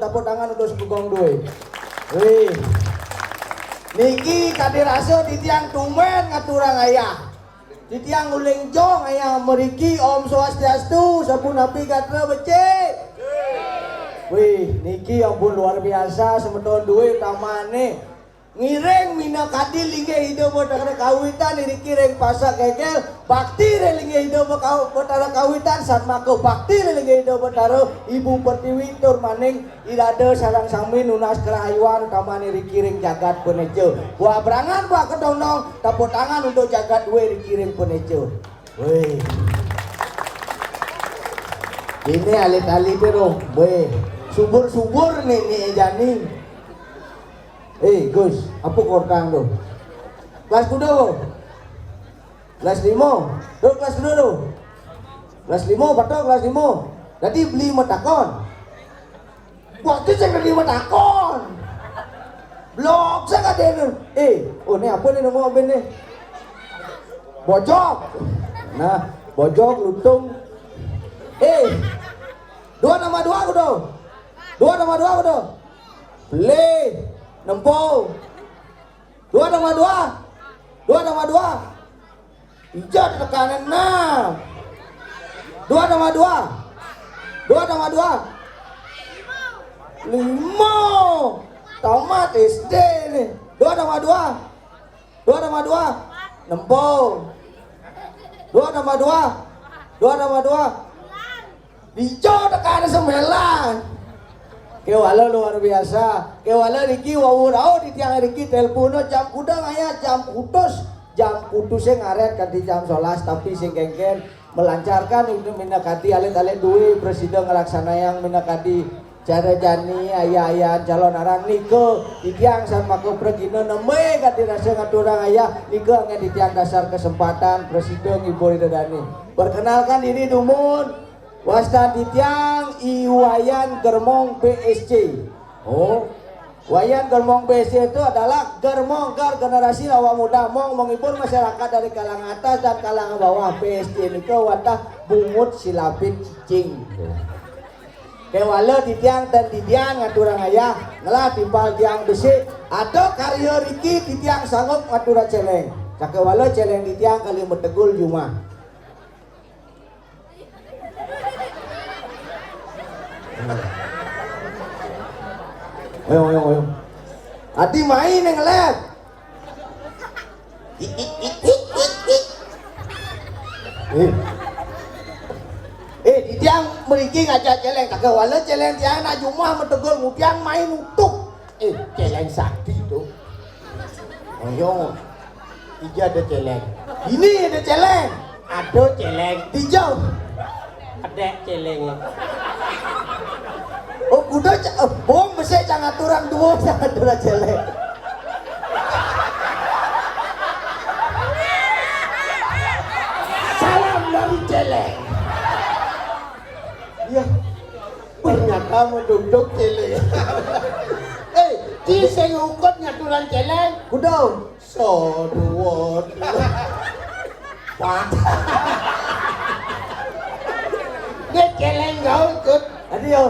Tepuk tangan untuk Sugong Doi. Wih. Niki kadiraso di tiang tumen ngaturang ayah. Di tiang uling jong ayah meriki Om Swastiastu sabun api katra becik. Wih, niki ampun luar biasa semeton duit tamane ngiring mina kadil linge hidup betara kawitan niki ring pasak kekel bakti linge hidup betara kawitan satma ke bakti linge hidup betara ibu pertiwi tur maning irade sarang sami nunas kerahayuan tamane niki ring jagat penejo buah berangan buah kedonong tepuk tangan untuk jagat duwe niki ring penejo. Wih, ini alit-alit dong, weh subur-subur nih Jani. Gus, apa kortang tuh? Kelas kudo, kelas 5, tuh kelas kudo tuh, kelas 5, betul kelas 5. Jadi beli metakon, waktu saya beli metakon, blok saya nggak ada. Oh ini apa nih nomor apa nih? Bojok, nah bojok lutung. 2 nama 2 kudo, 2 nama 2 kudo, beli. Nempol 2 nama 2 hijau tekanan 6 2 nama 2 5 tomat SD nih 2 nama 2 nempol 2 nama 2 hijau tekanan 9. Kewala luar biasa, kewala Riki wawurau di tiang Riki telepono jam udang ayah jam putus yang ngaret kanti jam 11 tapi sing kengken melancarkan itu minakati alit-alit duwe presiden ngelaksana yang minakati cara jani ayah calon arang niko di tiang sama ke pregino neme kati rasa ngaturang ayah niko nge di tiang dasar kesempatan presiden ibu Ridani. Perkenalkan diri dumun Wasta di tiang Iwayan Germong BSC. Oh, Wayan Germong BSC itu adalah germong generasi awak muda menghibur masyarakat dari kalangan atas dan kalangan bawah. BSC ini ke wadah bungut silapit cicing. Kewala di tiang dan di tiang ngaturang ayah ngelah timpal tiang besi. Ada karya Riki di tiang sanggup ngaturang celeng. Cakewala celeng di tiang kali metegul Jumah. Ayo. Adi main yang lab. Di tiang meriki ngajak celeng kagak wala celeng tiang nak Jumah metegul ngupiang main utuk. Celeng sakti tuh. Ayo. 3 ada celeng. Ini ada celeng. Ada celeng. Hijau. Ada celengnya. Oh kuda bom besek jangan turang dua jangan turang celeng. Salam dari celeng. Ya, ternyata menduduk celeng. Di sing ukut ngaturan celeng. Kuda. Soduwot. Pak. Dia celeng kau ikut. Adio.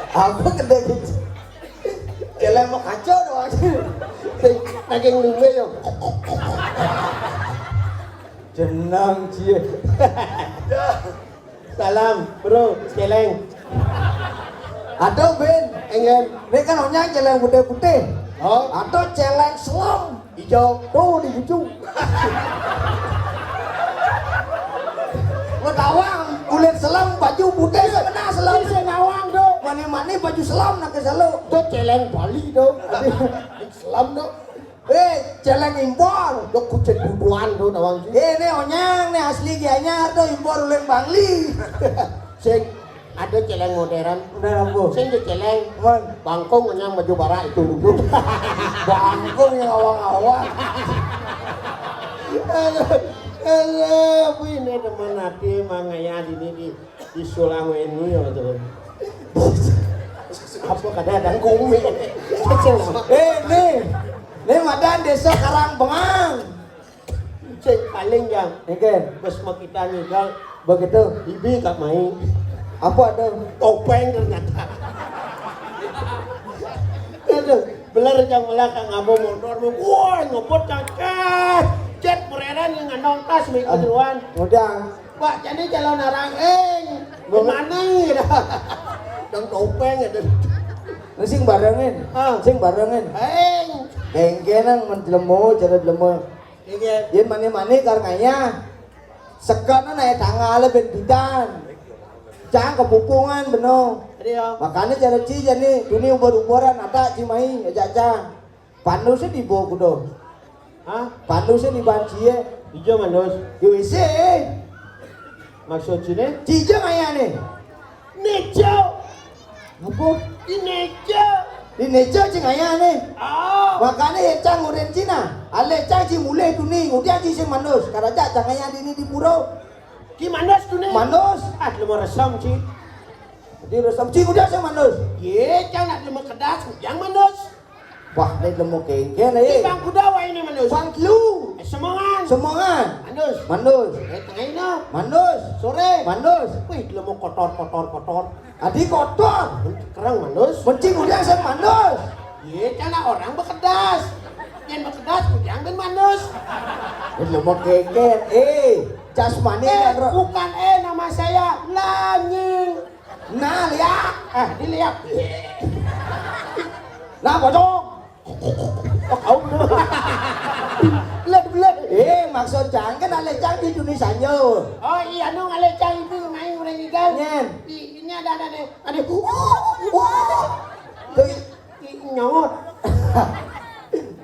Apa gede gitu? Celeng mau kacau doang. Naging lume yo. Jenang cie. Salam bro, celeng. Aduh Ben, engen. Ini kan onyang celeng putih-putih. Oh, atau celeng selam hijau. Tuh di ujung. Ngawang kulit selam baju putih sebenarnya selam saya ngawang dong mani baju selam nak selalu tuh celeng Bali dong selam dong celeng impor dok kucing bubuan dong nawang ini onyang nih asli gianya tuh impor uleng Bangli sing ada celeng modern apa sing celeng bangkong onyang baju bara itu duduk bangkong yang awang-awang ini teman hati mangaya di Sulawesi ya tuh. Apa kadang kumi? Nih madan desa Karangbengang. Cek paling yang, bes kita ninggal Begitu. Bibi gak main. Apa tuh? Topeng ternyata. Aduh, beler yang belakang ngabo motor, wah ngebut cakep. Jet bereran yang nganong tas minggu duluan. Udah. Pak, jadi calon orang gimana ya? Dong topeng ya. Sing barengin. Sing barengin. Kengkenan menjelemu, cara jelemu. Yen mani-mani karenganya. Sekana naik tanggal ben bidan. Cang kepupungan beno. Makanya cara ci jadi dunia ubur-uburan ada cimai aja. Pandusnya di bawah kudo. Hah? Pandusnya di bancie. Ijo manus. Di WC. Maksud sini? Cijo kayak nih. Nejo. Apa? Di nejo. Di nejo cing kayak nih. Oh. Makanya ya cang uren Cina. Ale cang ci mulai tuning. Udah ci sing manus. Karena cang kayak ini di puro. Ki manus tu ni. Manus. Ah, lu mau resam ci. Di resam ci udah sing manus. Ye, cang nak lemu kedas, yang manus. Wah, ini lemu kengken nih. Bang kuda wa ini manus. Bang lu. Semongan. Semongan. Manus. Manus. Tengah ini. Manus. Sore. Manus. Wih, lemu kotor. Adi kotor. Kerang manus. Mencing udah sing manus. Ye, cang nak orang bekedas. Yang bekedas, yang ben manus. Ini lemu kengken. Jasmani kan Bukan nama saya Lanying. Nah lihat. Dilihat. Nah bocok. Oh, kau belum. Belet. Maksud cang kan ale cang di Indonesia nyo. Oh iya, nung alecang itu main orang ikan. Nyen. Ini ada nih. Ada. Tuh Nyongot.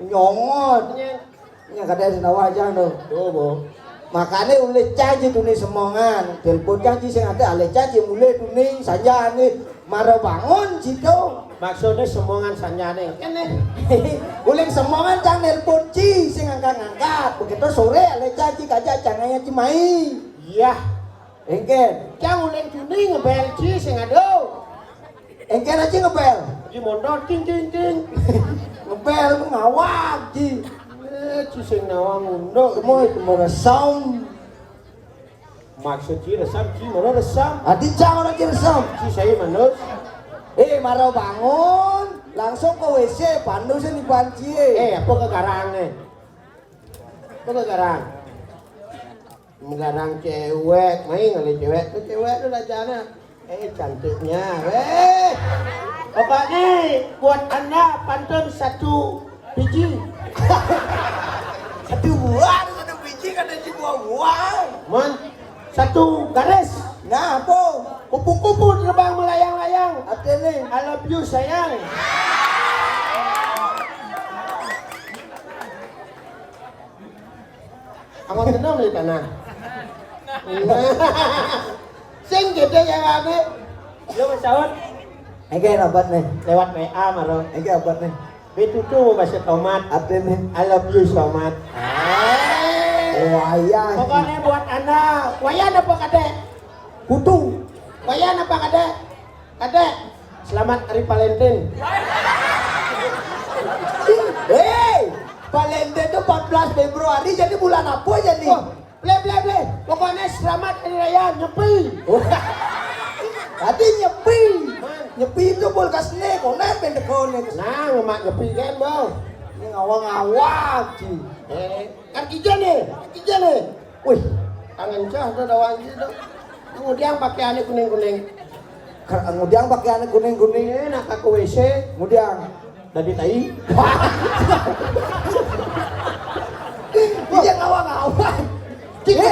nyongot. Nyen. Nya kada senawa aja no. Tuh, Bo. Makanya oleh cang di Indonesia semongan. Telepon cang di sing ada ale cang mulai tuning saja nih. Maro bangun situ. Maksudnya semongan sanjane. Kan nih. Uling semongan cang nelpon ci sing angkat-angkat. Begitu sore ale cang ci kaja canganya cimai. Iya. Engken. Cang ulen tuning ngebel ci sing ado. Engken aja ngebel. Ci mondor ting. Ngebel ngawak ci. Ci sing nawang undo. Semua itu meresam. Maksud ci resam, ci mana resam? Adi cang orang ci resam. Ci saya manus. Maro bangun, langsung ke WC, pandusnya di banci. Apa kegarang nih? Apa kegarang? Menggarang cewek, main kali cewek. Tuh cewek tuh rajanya. Cantiknya, Pokoknya buat anda pantun 1 biji. 1 buah, 1 biji kan ada buah. Mon, 1 garis. Nah, apa? Kupu-kupu terbang melayang-layang. Artinya, I love you sayang. Angon tenang di tanah. Sing gede yang ada. Lo pesawat engke obat nih. lewat WA maro. Engke obat nih. Betutu mau bahasa tomat. Artinya, I love you tomat. wayah. Pokoknya buat anda, wayan apa kadek? Kutu. Wayan apa kadek? Kadek, selamat Hari Valentine. Valentine itu 14 Februari, jadi bulan apa jadi? Ble. Pokoknya selamat Hari Raya Nyepi. Tadi nyepi. Nyepi itu kulkas nih, konek pendek konek. Nah, ngemak nyepi kan, Bang. Ini ngawang-ngawang sih. Kan kijang nih. Wih, Tangan cah tuh dawan gitu. Kemudian pakaiannya kuning-kuning. kemudian pakaiannya kuning-kuning. Nak ke WC, Kemudian, dari tai. dia ngawang-ngawang. Gede.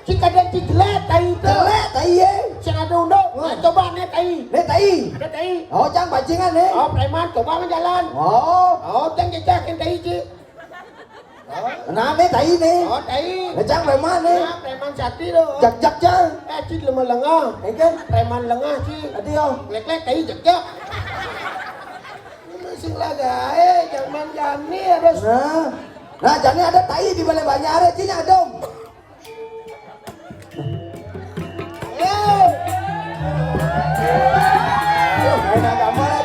Cik ada ciglet tai itu. Jelek, tai ye. Cik ada undang. Coba nih tai. Nih tai. Ada tai. Oh, cang bajingan nih. Oh, preman, coba jalan. Oh, jangan jajakin tai cik. Nah, nih tai nih. Oh, tai. Nah, cang preman nih. Nah, preman sati tuh. Jak-jak cang. Cik lemah lengah. Engken, Preman lengah cik. tadi yo. Lek-lek tai jak-jak. Sing laga, jangan jani harus. Nah, jadi ada tai di balai banyak cinya dong. Enak gambar.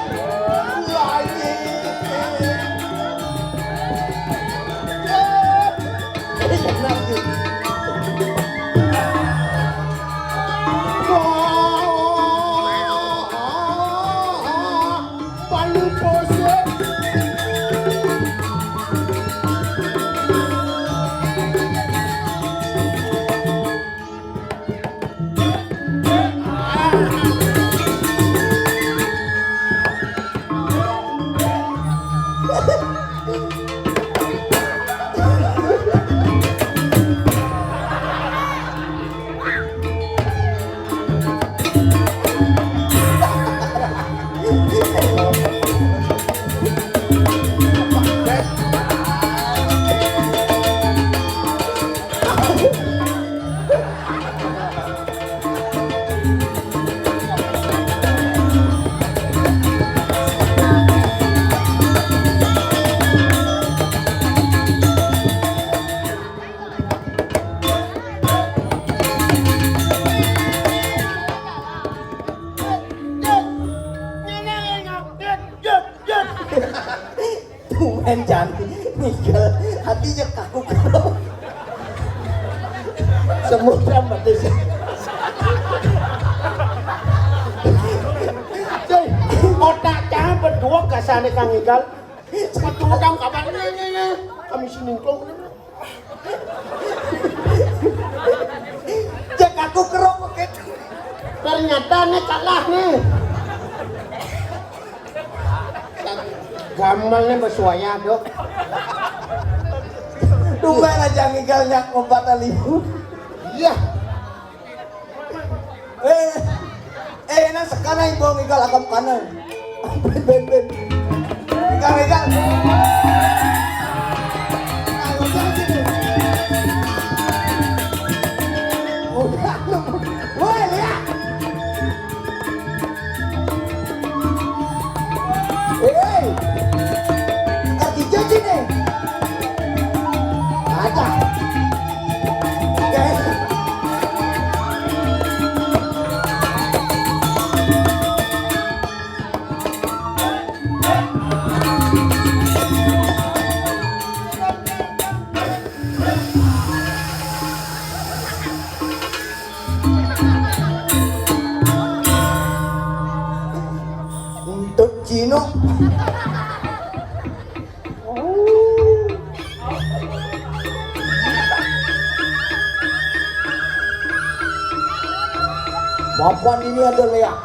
Tumen cantik nigel hatinya kaku kerok Semudah betis. Cuy, otak jangan berdua kasane Kang Igal. Berdua kamu kabarnya kami siningklong. cek aku kerok pakai Ternyata nih kalah nih. Gamalnya bersuaya dok. tumen aja ngigal nyak ngompat alihu Iya. Nang sekarang ibu ngigal agam kanan ben ngigal woi lihat kaki cuci nih ada untuk Cino Bapak ini ada lihat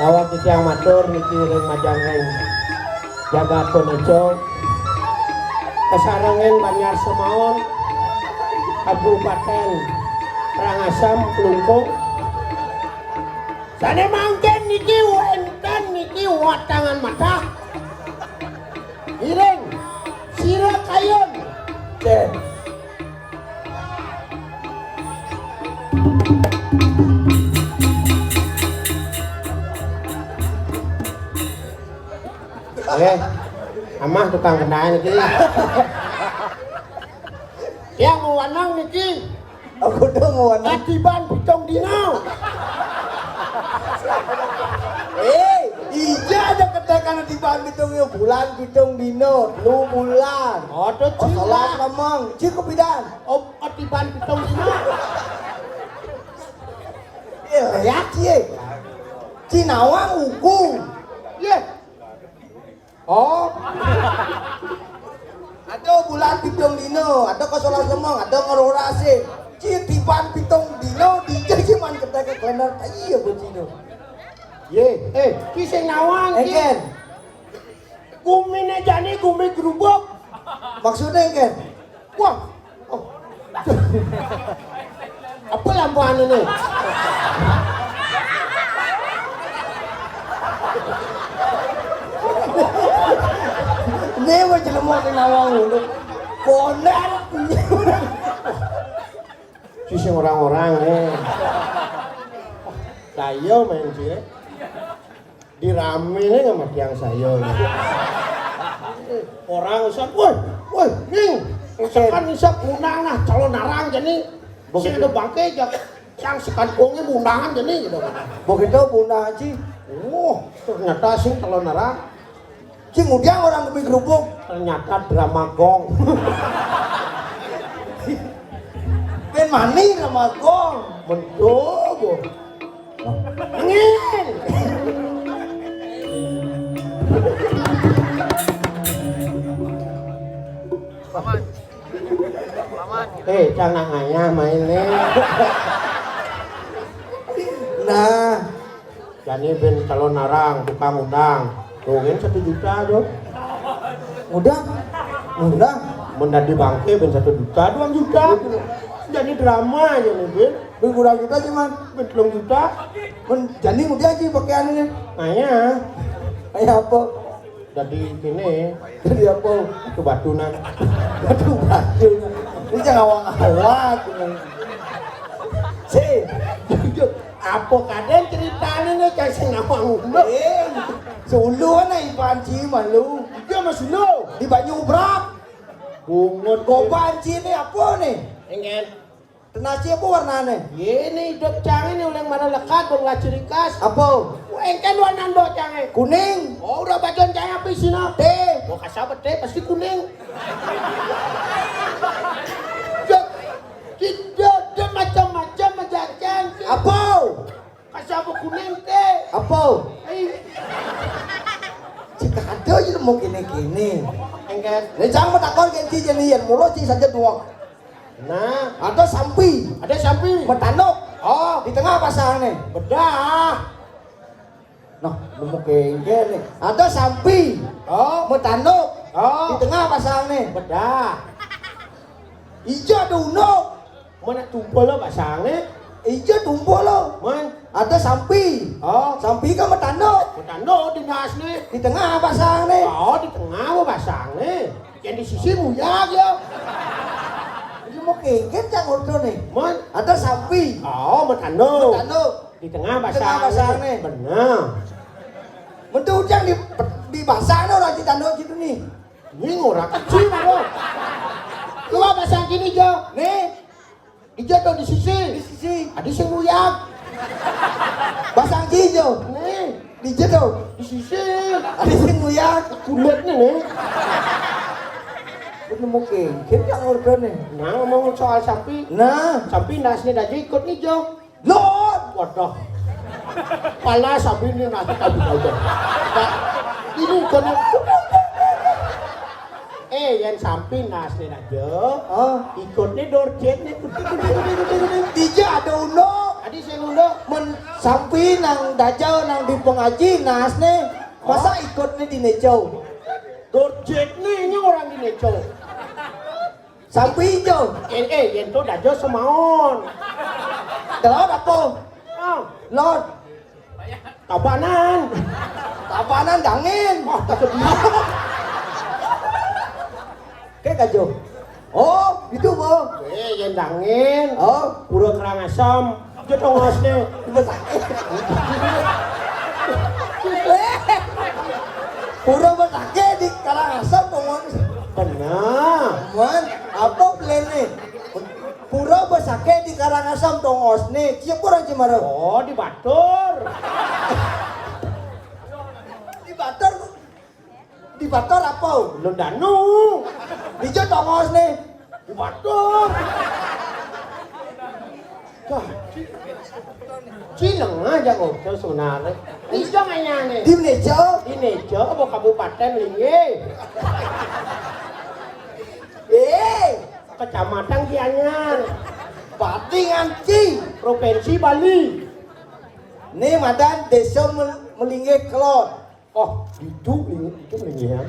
Lawat itu yang matur niki ring majangeng jaga penejo kesarengen Banjar Semaon Kabupaten Rangasam Klungkung sane mangken niki wenten niki watangan mata ireng sira kayon cek oke amah tukang kenaan niki yang mewanang niki aku dong warna katiban pitong dino iya aja ketekan di bahan pitung yo bulan pitung dino lu bulan odo salah cila ngomong cukup bidan katiban pitong dino lihat sih Cinawang uku iya oh ada bulan pitung dino ada kesolah semong ada ngerorasi citipan pitung dino dijak cuman ketekan klenar iya begini ye kisah ngawang Eken gumine jani gumi gerubuk maksudnya Eken wah apa lampuan ini ini mau jelemok di nawang dulu konen kisah orang-orang sayo main sih dirame nih sama tiang sayo orang usap woi ning sekan isap undangan calon narang jadi sing ada bangke yang sekan kongi undangan jadi gitu begitu bunda haji ternyata sing calon narang cing udah orang kemi kerupuk ternyata drama gong ben mani sama gong mencoba angin jangan hanya mainnya nah jadi ben calon narang tukang undang mungkin 1 juta dong udah menjadi bangke ben 1 juta 2 juta jadi drama aja nih ben ben kurang kita cuman ben 3 juta ben jadi udah aja pakaiannya kayaknya kayak apa jadi ini jadi apa kebatunan aduh Ini jangan awang-awang. Si, apa kadang ceritanya nih kayak sing ngawang ulo. Sulu kan ay panci malu. Dia masih lo. Di Banyu Brak. Bungut Kau panci ini apa nih? Engen. Tenaci apa warnanya? Ini hidup canggih nih ulang mana lekat bang nggak ciri khas. Apa? Engken warna do canggih. Kuning. Oh udah bagian canggih apa sih nak? Teh. Gua kasih apa teh pasti kuning. Jok, tidak macam-macam macam-macam. Apa? Kasih apa kuning teh? Apa? Eh, Jika ada je mau kini-kini. engken. Ni jangan takon ganti jenian mulu sih saja dua. Nah, Ada sampi. ada samping. Metanuk. Oh, Di tengah pasangnya. bedah. Nah, mau kengke nih. Ada sampi. Oh, Metanuk. oh, Di tengah pasangnya. bedah. Ijo ada unuk. Mana tumpul lo pasangnya? Ijo tumpul lo. Man, Ada sampi. oh, Sampi kan metanuk. petano di nas nih. Di tengah pasangnya. Oh, di tengah mau pasangnya. Yang di sisi muyak ya. Ini mau kengke jangan urut nih. Man, Ada sampi. oh, metano. Metanuk. Di tengah Di tengah pasangnya. pasangnya. Benar. Mentujang di basahnya orang di tanduk gitu nih. Ini ngorang kecil lo. Coba pasang gini Jo. Nih, Ijo tuh di di sisi. sisi. Ada sing muyak. Basang hijau. Nih, Di jero. di sisi. Ada sing nguyak. Kulitnya nih. Ini mau kengke jangan urut nih. Nah, ngomong soal sapi. Nah, Sapi nasnya aja ikut nih Jo. Lord. Waduh. Pala sapi ini nasi tadi aja. Nah, ini kena. Yang samping nasi aja. Oh, Ikutnya dorjet nih. Dija ada unuk. Adi saya ngundang. Men sampi nang dajau nang di pengaji nas nih. Masa ikutnya di nejau. Dorjet nih ini orang di neco. Sampi hijau. Yang tuh dajo semaon. Lord apa? Ah, Lord. tabanan. Tapanan dangin. Wah, tak dia. Kayak kajo. Oh, itu boh. Yang dangin. Oh, Pura kerang asam. Dia tongos nih. Pura besake di Karangasem ngomong. Benar. Man, apa plan nih? Pura besake di Karangasem tongos nih. Siapa orang Cimaro? Oh, di Batur. Di Bator apa? Lu danu. Di Jo tongos nih. Di Batur. Kah. Cileng aja ngobrol sebenarnya. Ini jangannya nih. Di Nejo. Di Nejo, apa kabupaten Lingge. Kecamatan Gianyar. Pati nganci. Provinsi Bali. Nih madan desa melingge kelot. Oh, itu Lingge ya.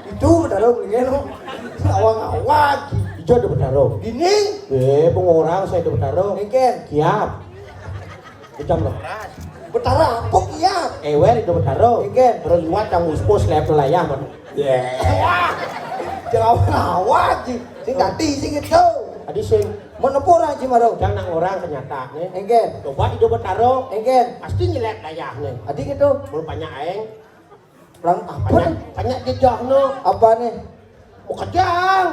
Itu taruh melingge no. Awang-awang. Ijo ada bertaruh. Gini. Pengorang saya ada bertaruh. Mungkin. Kiap. Ijam loh. Betara apa ya? Ewer itu bertaruh. Mungkin. Terus liwat yang uspos lep layah man. Wah. Jangan awang sih. Sing tadi sing itu. Tadi sing Menepur orang Cimaro. jangan orang ternyata nih. Mungkin. Coba itu bertaruh. Mungkin. Pasti nyelek layah nih. Adik itu. Mau banyak aeng. Perang apa? Banyak jejak no. Apa nih? Mau kejang.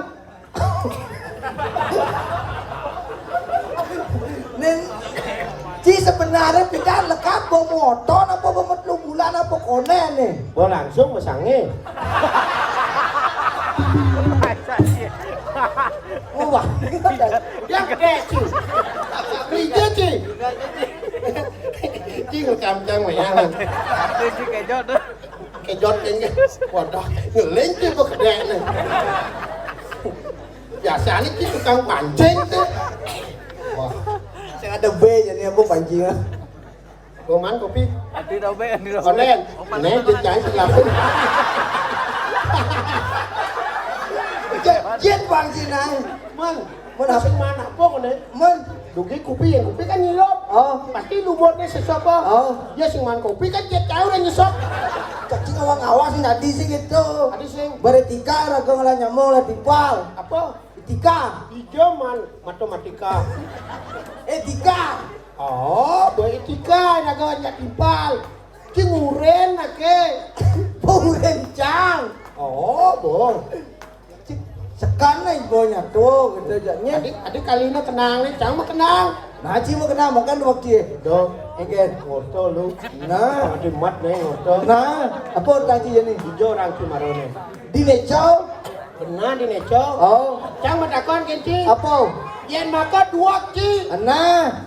Nih, Ci sebenarnya kita lekat bawa motor apa bawa bulan apa konen nih? Gua langsung masangnya. Wah, Yang gede Ci. Rija Ci. Ci ngekam-cam mayangan. Kejot kayaknya. Waduh, ngeleng Ci gede nih. Biasanya Ci tukang pancing tuh. Wah, saya ada B jadi apa pancingan? Roman kopi. Adi tau be, adi tau. Konen. Nih, jejak selapun. Jet pancingan. Man, Mana? mana mana apa konen? Men, Dugi kopi yang kopi kan nyilop. oh, Pasti lumutnya sesopo. oh, Ya sing man kopi kan jet tahu dan nyesop. cacing awang-awang sih tadi sih gitu. Tadi sing Beretika raga ngalah nyamuk lah tipal. apa? Tika. Ijaman matematika. Etika. Oh, boy etika nagawanya timpal. Ki nguren nake. Purencang. Oh, boh. Sekarang ibunya tuh gitu aja. Adik kali ini kenang nih, cang mah kenang. Nah, Ci mau kenal makan waktu Do, engken. ngoto lu. Nah, Adik mat nih ngoto. nah, apa orang Ci ini? Hijau orang Cimarone. Di Neco. Benar di neco. Oh, Cang mah takon kenci. apa? Yen makan dua ki. Nah,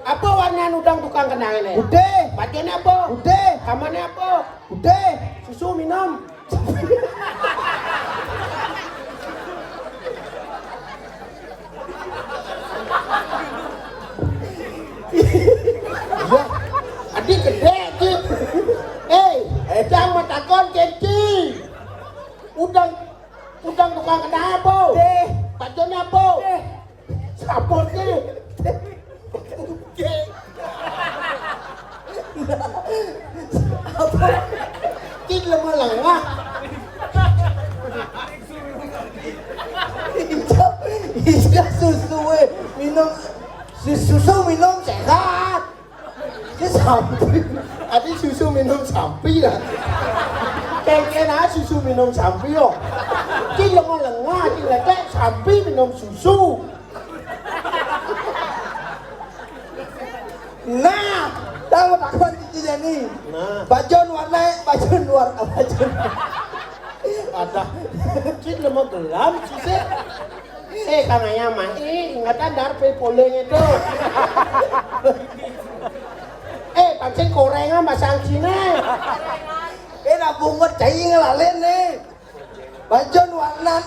Apa warna udang tukang kenang ini? udah, Bajunya apa? udah, Kamarnya apa? udah. Susu minum. Iya, adik gede ki. Cang mah takon kenci. Udang tukang kenang apa? Deh, Bajunya apa? Sabun ki. apa? Ki lemah lengah. Hijau susu minum susu minum sehat. Ini sampai. Adik susu minum sampi lah. Kengken aja susu minum sampi yo. Ki lemah lengah, ki lecek sampi minum susu. Nah, tahu takon Cici Jani. Nah, Bajon luar bajon. ada. Ki lemah gelam sih sih. Kanaya mah, ingatan darpe poleng itu. Pancen korengan masang sini. Kena bungut cai ngelalen nih. Bajon warnan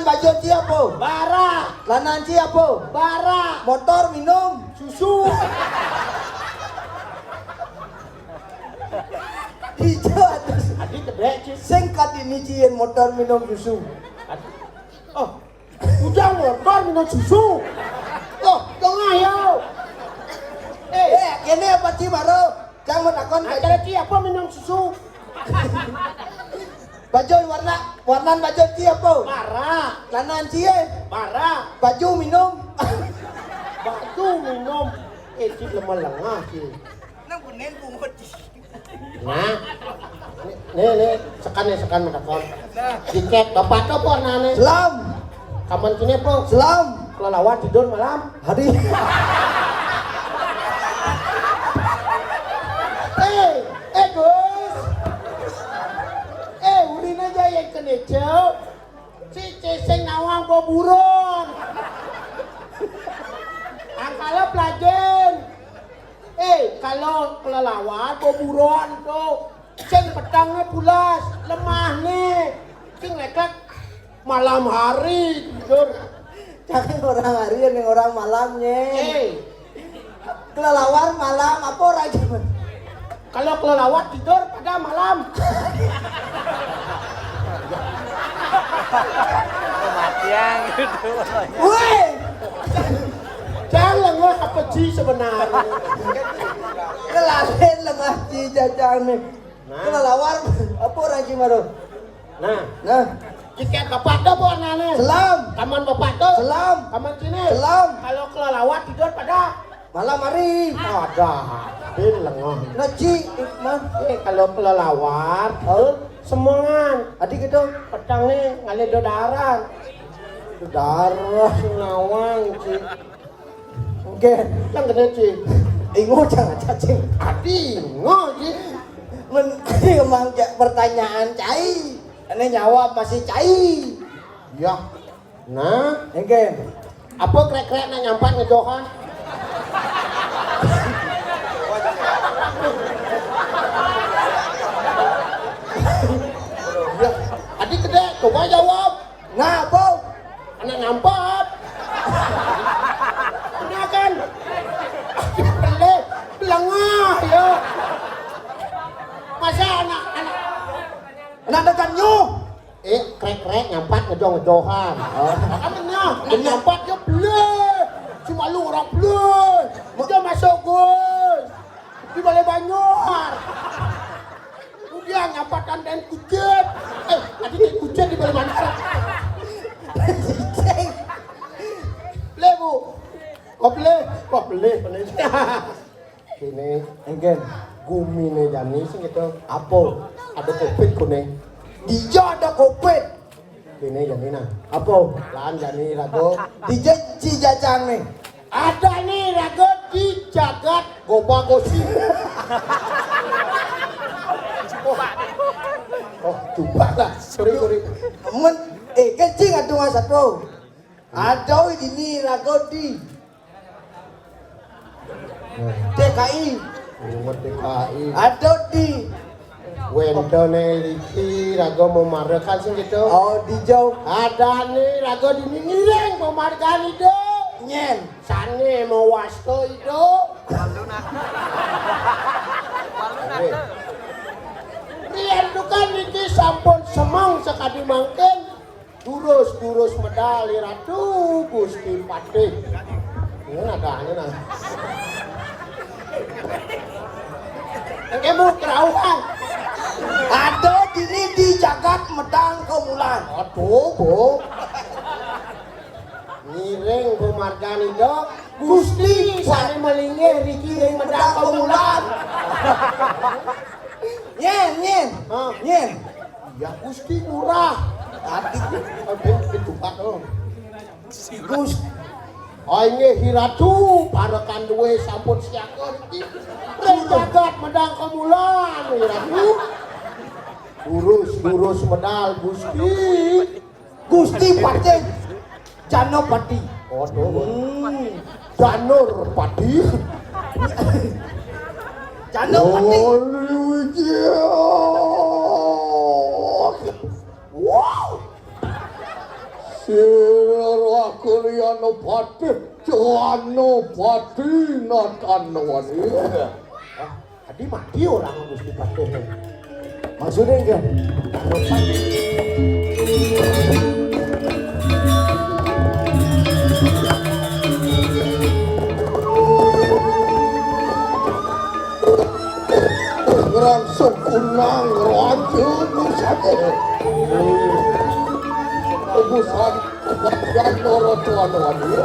bajon siapa? Bara, Lanan siapa? bara, Motor minum. susu. Hijau atas. Adik gede sih. Singkat ini cien motor minum susu. Oh, udah motor minum susu. Oh, tengah ya. Ini apa sih baru? Jangan takon Acara apa minum susu? bajon warnan bajon siapa? Bara, Lanan cie. bara, Baju minum. batu minum. Cik lemah lengah sih. Nah, nih, sekan menakon. Tiket bapak tuh apa nane? Selam. Kapan kini apa? Selam. Kelelawar tidur malam. Hari. Gus. Ulin aja yang kena jauh. Si ceseng nawang bawa burung. Angkala pelajen. Kalau kelelawar bawa burung tuh. Ceng petangnya pulas, lemah nih. Ceng lekak malam hari tidur. Jangan orang hari yang orang malamnya. Kelelawar malam apa orang zaman? Kalau kelelawar tidur pada malam. Kematian gitu. Woi, Jangan lengah apa sih sebenarnya. kelalen lemah jajang nih. Nah. Kelelawar apa orang gimana? Nah, Jika bapak tuh buat nane. selam, Kaman bapak tuh. selam, Kaman sini. selam. Kalau kelelawar tidur pada Malam hari. ada. Bin lengah. Naci, Ikman. Kalau kelelawar, semangan. Adik itu Pedang nih ngalir dodaran. darah. Senawang sih. Oke, Yang gede sih. ingo jangan cacing. Adi ngoh sih. Ini emang pertanyaan cai. Ini nyawa masih cai. Ya. Nah, Oke, apa krek-krek nak nyampat ngejohan? Ya, adik gede, coba jawab. nah apa? Anak nyampat. Ini kan. Pelek, pelengah ya. Masa anak Anak dekat nyuh. krek-krek nyampat ngejohan. Aminnya, anak nyampat dia pelek. Cuma lu orang pelek. Dia masuk Gus. Di Balai Banyuar. Dia nyampat dan kucet. Adik kucet di Balai Banyuar. Kok beli Kene Engken. gumine jani sing gitu. Apa? Ada covid kene. Dia ada Covid. Kene jani nah. Apa? Lan jani rago. Dijanji jajang nih. Ada nih rago di jagat gobagosi. Oh, coba lah. Sorry. Men, kencing atuh mas satu. Ada di ni ragodi. TKI. DKI. Ada di. Wentone liki rago memarekan sing gitu. Oh di jauh. Ada nih rago di ngiring pemarkan itu. Nyen. Sane mau wasto itu. Rian dukan niki sampun semang sekadi mangken. Durus medali ratu Gusti Patih. Ini nadanya nah. Engke kerauhan. Ada di jagat medang kemulan. Aduh, Bu. Ngiring pemargani dok. Gusti sane melingih dikiring medang kemulan. Nyen. Hah? Nyen. Ya Gusti murah. Hati Aduh, ketupat dong. Gus. Aing hiratu parekan duwe sampun siaga iki. Reng jagat medang kemulan hiratu. Durus medal Gusti. Gusti Patih. Janopati. Waduh. Janur padi. Janopati. Wow. Sirakaryano pati, Jano pati natanwani. Tadi mati orang Gusti Patih. Maksudnya kan? Ngerangsung kunang, ranjung, busane. Busan, bagian orang wani.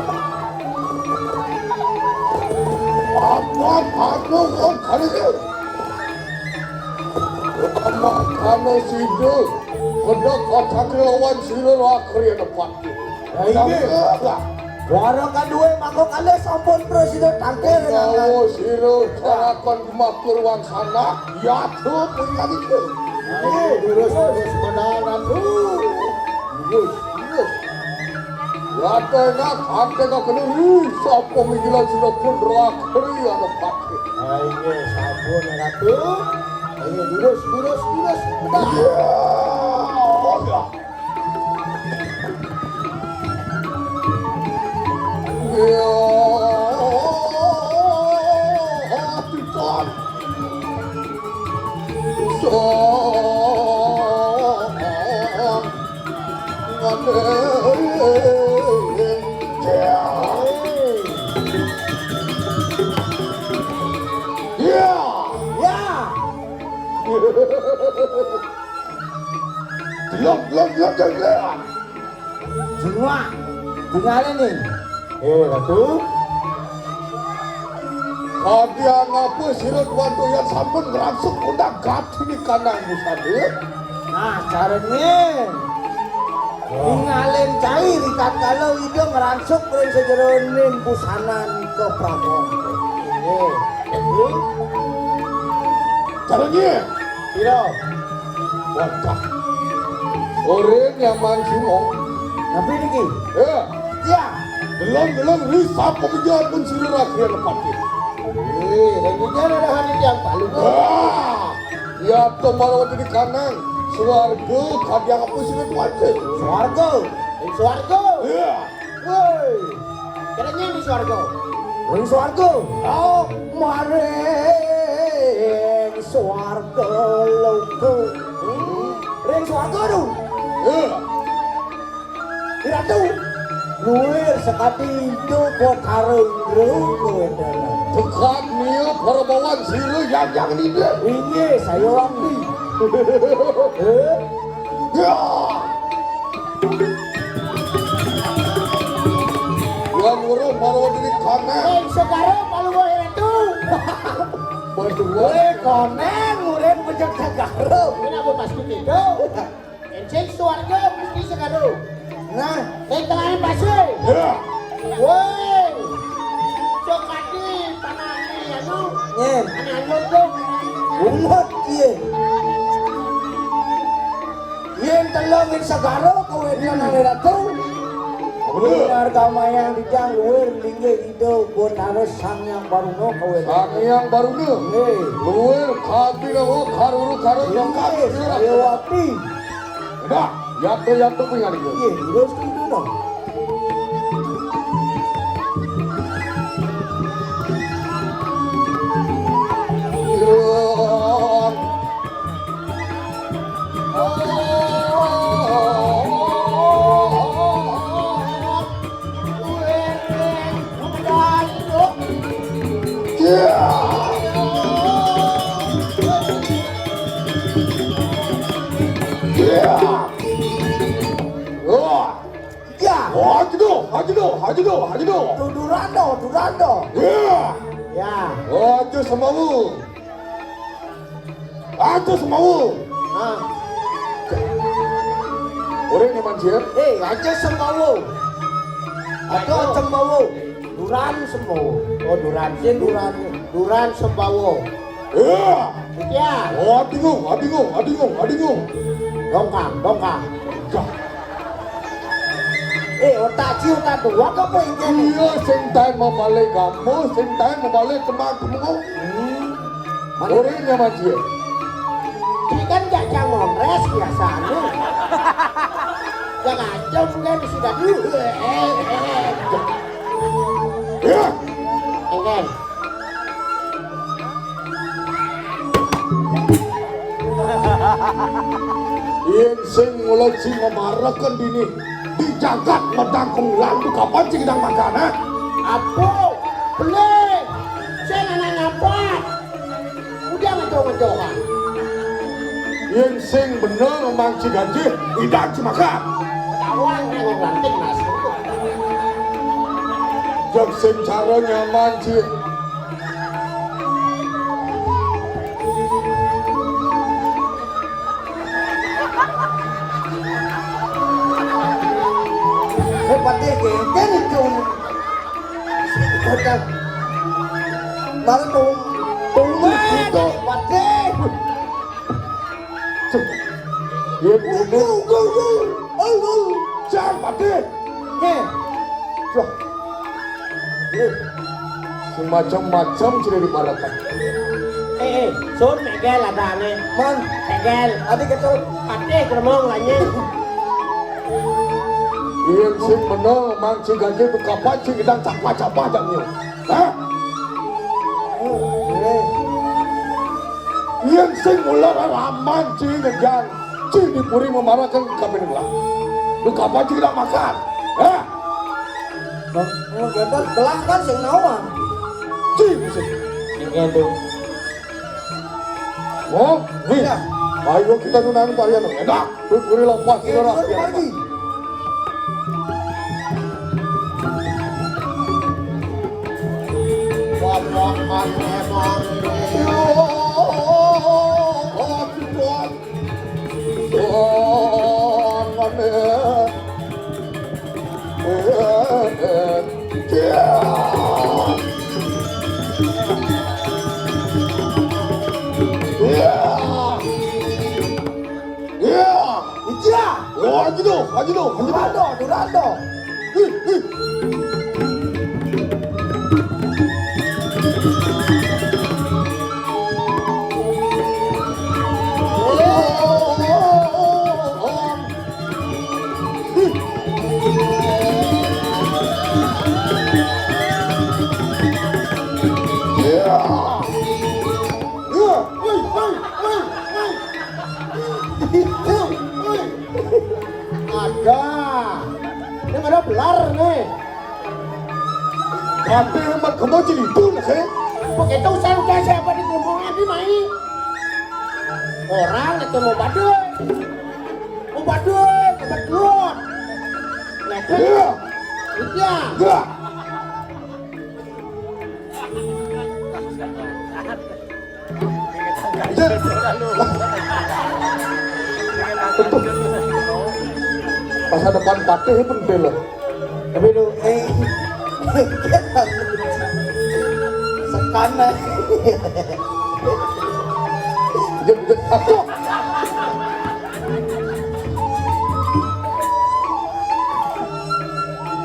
Apa kamu kau kali ini? Kano sido, hendak kata kelawan sila akhirnya dapat. Waro kadue mangkok ale sampun presiden tangkir Kalau sila carakan kemakir wang sana, ya tuh punya itu. Durus medal ratu. Durus. Ya tengah kante kau kena siapa mikiran sila pun akhirnya dapat. Ayo sabun ratu. Ayo durus medal. Ya. Semua. Tinggalin nih. Ratu. Kadia ngapa sila bantu yang sampun ngerangsuk undang gati di kandang busane. Nah, caranya tinggalin cair ikat kalau itu ngerangsuk ring sejeronin busanan ke Prabon. Caranya, Piro. wajah. Orang yang mancing Tapi ini ya, belum risap pemijat pun sila akhirnya dapat. Renginya ada hari yang paling. Ya tomarawati di kanan, suarga kadia ngapa sila wajah. Swargo. Swargo. Ya. Woi. Keranya di Swargo. Ring Swargo. Oh, maring Swargo loko. Ring Swargo dong. Ya. Iratu. Luir sekati itu kok karung kowe dalam. Tekan niu perbawan sila yang ini. Ini saya waktu. Ya. Yang Kawuru baru diri kane. Sekarang kalau gue itu. Berdua. Weh konen murid bejek segaruk. Kenapa pasti gitu? Encik suarga pasti sekarang. Nah, Yang tengahnya pasti. Ya. Woi, cokati panahnya ya lu. nyen, Anu dong. umut ieu. Yen telongin segaruk kowe dina ratu. Benar kamayang dijang luhur lingge ido buat harus sang yang baru no kowe. Sang yang baru ne. Hei, Luwer kabina wo karuru karuru yang kaya saya waktu. Dah, yato pengen itu. Iya, terus itu no. Ya, Hajido. Durando. Ya. Ya. Aja semamu. Ah. Orang yang mancir. Aja sembawo. Aja sembawo. Duran sembawo. Oh Duran, Duran Sembawo. Ya. Ya. Adingung. Dongkang. Jah. Otak ciu tak tua kau pun ini. Iya, sing tae membalik kamu, sing tae membalik kemang-kemang. Orang yang mancir. Ini kan jajang ngomres biasa anu. Jangan aja mungkin sudah dulu. Ya. Enggak. Yen sing mulai sing memarakan dini di jagat medangkung lantu kapan sing dang makan ha? Apa? Beli. Saya nanya ngapat. Udah ngejauh-ngejauhan. Yen sing bener memangci gaji tidak makan. Kawan yang ngelantik mas. Jok sing caranya manci. Patih keken itu. Kota. Baru Itu. patih. Yen bener jangan pati. Wah. Semacam-macam sudah dimarakan. Sun megel ada ane. Man, Megel. adik kecil. Patih keremong lanya. Yen sing bener memangci gaji itu kapan sing dang capa-capa jamnya. Hah? Yen sing ular raman cing ngejar cing dipuri memarakan kabin ulah. Lu kapan cing tidak makan? Hah? Kita belah kan sing nawang. Cing sing. Megel tuh. Oh, nih. Ya. Ayo kita nunang tarian. Enak. Dipuri lompat kita Terus rakyat. lagi. Wamongan emang. Durando. Ada. Ini ada belar nih. Tapi emang kamu jadi itu lah kan? Begitu saya udah siapa di gerombongan di main. Orang itu mau baduy. Kebetulan. Iya. Iya. Enggak. Masa depan patih penting loh. Tapi lu sekana Jep atuh.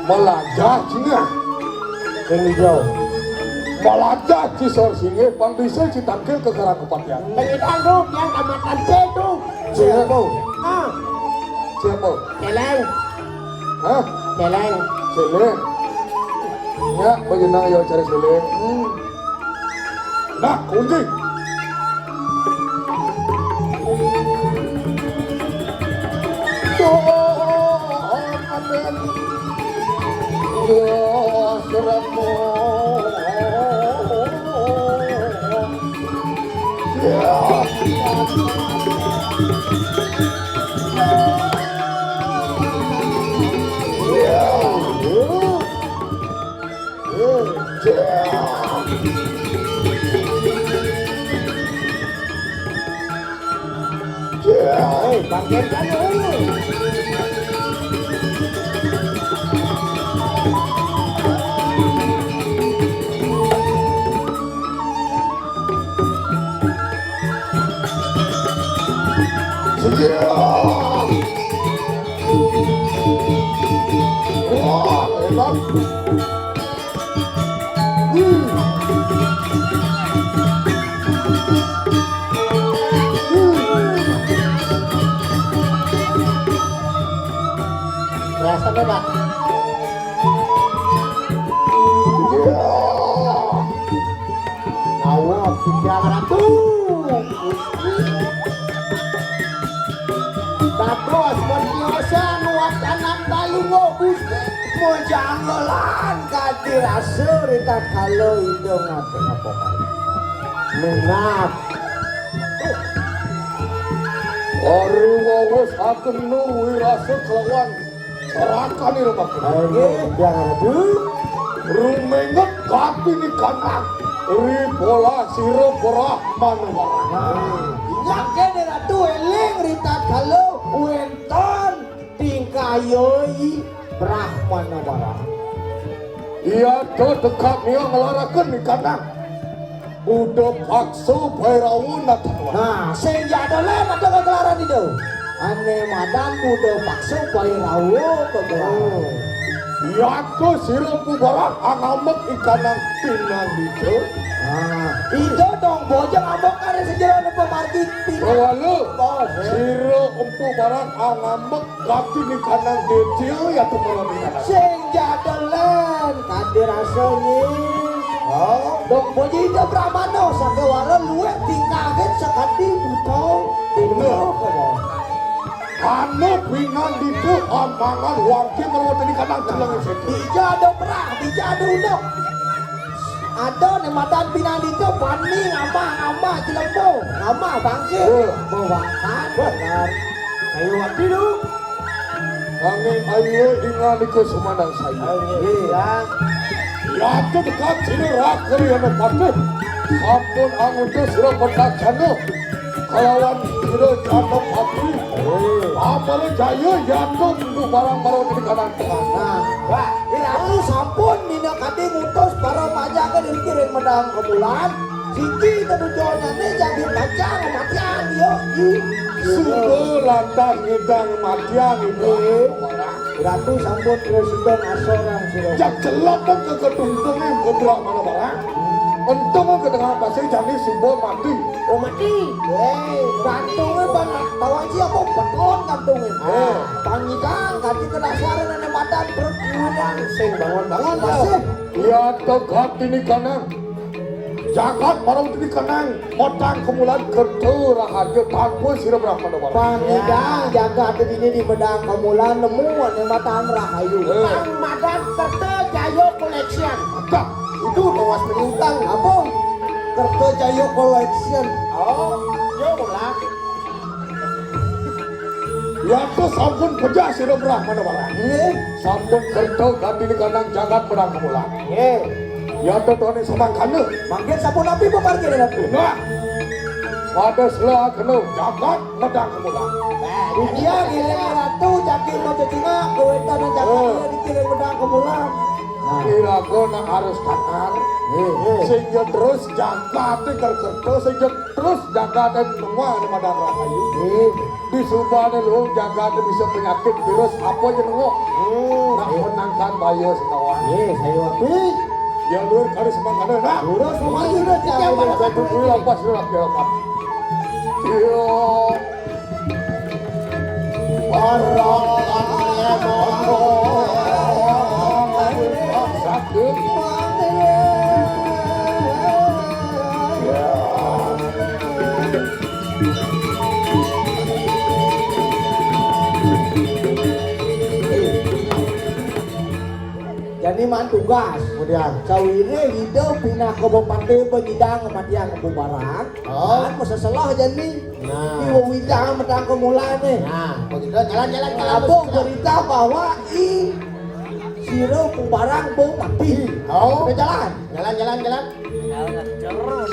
Melajah cina. yang hijau. Melajah cisor singe pang bisa citangkil ke kerang kepatian. Pengidang tuh, yang tamatan C tuh. Siapa? Ah, Siapa? celeng, Hah? celeng. Seleng. Ya, bagaimana yo cari seleng? Nah, kunci. Tuhan amin. Ya, seramu. Ya. Bangkit kan lu. Wah, enak. Rasanya Pak. Awak tiga ratus. Tapos bertiosa nuwatanan talungo gusti. Mojanggolan kadir asur ita kalau hidung ngate ngapokan. Menap. Ari wawus akan nuwi rasa kelawan serakan ini rumah kita. Ayo, jangan aduh. Rumenget kati ni kanak. Ri bola siro borah manuwarang. Yakin ratu eling rita kalau wenton tingkayoi brahmana barang. Ia to dekat niya ngelarakan ni kanak. Udah paksa Bhairawa natanwa. Nah, senjata lain ada kegelaran itu. Ane madan budak paksa Bhairawa kegelaran. Ia to siro bubarak angamek ikanang pinang dijo. Nah, itu dong bojang ambok ada sejarah pemarkit Rawalu, Bos, siro empu barang angamek kati ni kanang decil ya temelan ni kanak. senjata lain kadir asanya. Oh, dong boji itu brahmana sakewara luwe tingkaget sekati butong. Bener kok. Anu pinang dijo amangan wangki merawat ni kanang tulang itu. Bija ada perah, bija ada undok. Ada nih madan pinang itu bani ngama cilempo, ngama bangkit, bawakan, bawakan. Ayo waktu dulu. Angin ayo ingat iku sumanang saya. Iya. Ya tu dekat sini rakeri yang patut. Sampun angun tu suruh petak jano. Kalawan suruh jano patri. Amal jaya ya tu minggu barang-barang di kanan tengah. Nah, wah, ini aku sampun mina kade ngutus para pajakan dikirim medang ke bulan. Siki ketujuannya nih jadi pajang kematian yo. Suruh lantang ngidang matian itu. Ratu sampun presiden asorang sudah. Jak celap dan ke kedungdung ni gebrak mana barang. Untung ke tengah pasir jadi sumber mati. Oh mati. Gantungnya banyak. Tahu aja aku beton gantungnya. Pangidang kaki kedasaran ada badan perut iunan. Sing bangun-bangun Masih. Ya tegak ini kanan. Jagat marau ini kanang. Modang kemulan kerja rahaja tanpa sirah berapa nama. Pangidang jaga hati ini di bedang kemulan nemu ada matan rahayu. Bang Madan Kerta Jayo Collection. Tak. Itu bawas menutang apa? Kerto Jayo Collection. Oh, yo bola. Ya tu sampun pejah sirah berapa nama. Ini. Sampun kerja ganti ini kanang jagat berang kemulan. Ye. Ya tu tuan ini sama kana. Mangkin sapu napi pemarkir napi. Nah, pada selah kena jagat medang kemulan. Dia gila ratu cakir mau cacingak kewetan dan jagat dia dikirim pedang kemulan. Kira kena harus takar. Sehingga terus jagat tinggal kerto sehingga terus jagat dan semua di Madang Rahayu. Di Subane lu jagat bisa penyakit virus apa aja nengok. Nak menangkan bayo sekawan. Saya waktu Ya luar kali semangat nak. urus rumah udah Yang jangan satu dulu lepas dulu lepas. Yo. Sakit. Jadi man tugas Kemudian. Sawire hidup pindah ke Bupati Pengidang kematian ke Bubarang. Kan masa salah jadi. Nah. Di Widang medang kemulan nih. Nah, begitu jalan-jalan ke Abang berita bahwa Siro Bubarang bau mati. Oh. Udah jalan. Jalan-jalan. Jangan cerut.